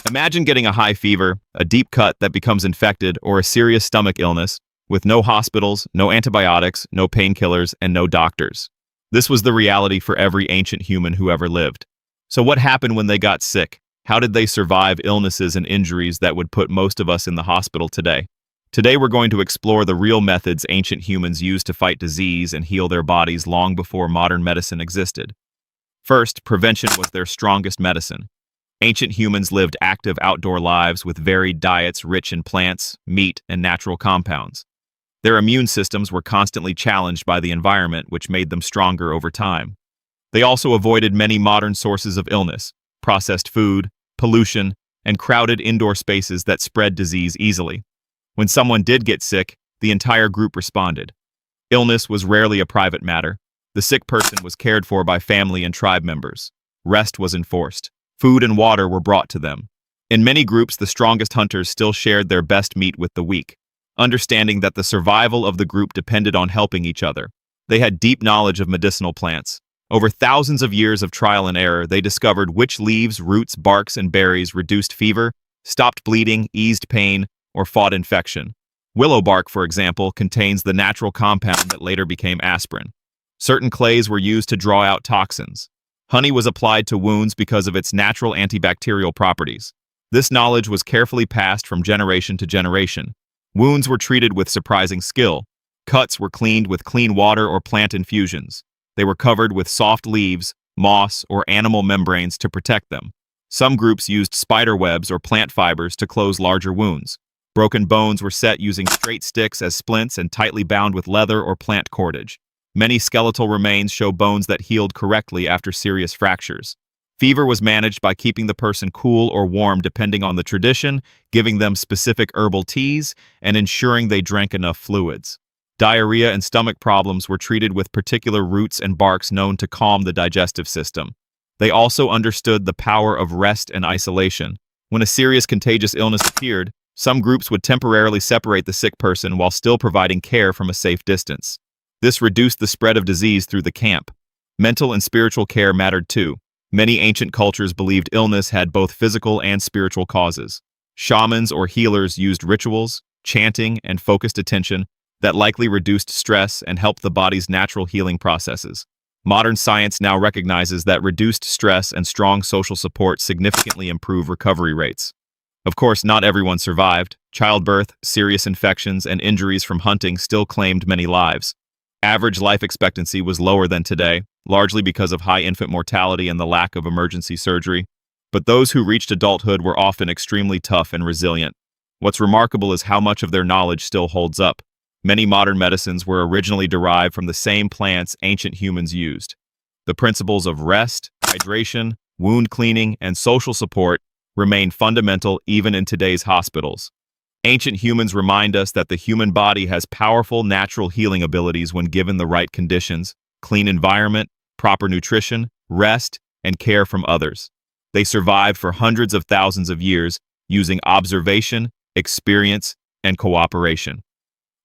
Imagine getting a high fever, a deep cut that becomes infected, or a serious stomach illness, with no hospitals, no antibiotics, no painkillers, and no doctors. This was the reality for every ancient human who ever lived. So what happened when they got sick? How did they survive illnesses and injuries that would put most of us in the hospital today? Today we're going to explore the real methods ancient humans used to fight disease and heal their bodies long before modern medicine existed. First, prevention was their strongest medicine. Ancient humans lived active outdoor lives with varied diets rich in plants, meat, and natural compounds. Their immune systems were constantly challenged by the environment, which made them stronger over time. They also avoided many modern sources of illness, processed food, pollution, and crowded indoor spaces that spread disease easily. When someone did get sick, the entire group responded. Illness was rarely a private matter. The sick person was cared for by family and tribe members. Rest was enforced. Food and water were brought to them. In many groups, the strongest hunters still shared their best meat with the weak, understanding that the survival of the group depended on helping each other. They had deep knowledge of medicinal plants. Over thousands of years of trial and error, they discovered which leaves, roots, barks, and berries reduced fever, stopped bleeding, eased pain, or fought infection. Willow bark, for example, contains the natural compound that later became aspirin. Certain clays were used to draw out toxins. Honey was applied to wounds because of its natural antibacterial properties. This knowledge was carefully passed from generation to generation. Wounds were treated with surprising skill. Cuts were cleaned with clean water or plant infusions. They were covered with soft leaves, moss, or animal membranes to protect them. Some groups used spider webs or plant fibers to close larger wounds. Broken bones were set using straight sticks as splints and tightly bound with leather or plant cordage. Many skeletal remains show bones that healed correctly after serious fractures. Fever was managed by keeping the person cool or warm depending on the tradition, giving them specific herbal teas, and ensuring they drank enough fluids. Diarrhea and stomach problems were treated with particular roots and barks known to calm the digestive system. They also understood the power of rest and isolation. When a serious contagious illness appeared, some groups would temporarily separate the sick person while still providing care from a safe distance. This reduced the spread of disease through the camp. Mental and spiritual care mattered too. Many ancient cultures believed illness had both physical and spiritual causes. Shamans or healers used rituals, chanting, and focused attention that likely reduced stress and helped the body's natural healing processes. Modern science now recognizes that reduced stress and strong social support significantly improve recovery rates. Of course, not everyone survived. Childbirth, serious infections, and injuries from hunting still claimed many lives. Average life expectancy was lower than today, largely because of high infant mortality and the lack of emergency surgery. But those who reached adulthood were often extremely tough and resilient. What's remarkable is how much of their knowledge still holds up. Many modern medicines were originally derived from the same plants ancient humans used. The principles of rest, hydration, wound cleaning, and social support remain fundamental even in today's hospitals. Ancient humans remind us that the human body has powerful natural healing abilities when given the right conditions, clean environment, proper nutrition, rest, and care from others. They survived for hundreds of thousands of years using observation, experience, and cooperation.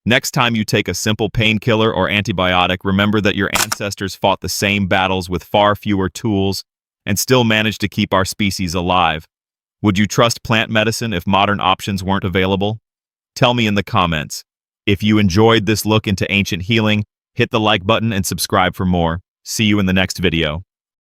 Next time you take a simple painkiller or antibiotic, remember that your ancestors fought the same battles with far fewer tools and still managed to keep our species alive. Would you trust plant medicine if modern options weren't available? Tell me in the comments. If you enjoyed this look into ancient healing, hit the like button and subscribe for more. See you in the next video.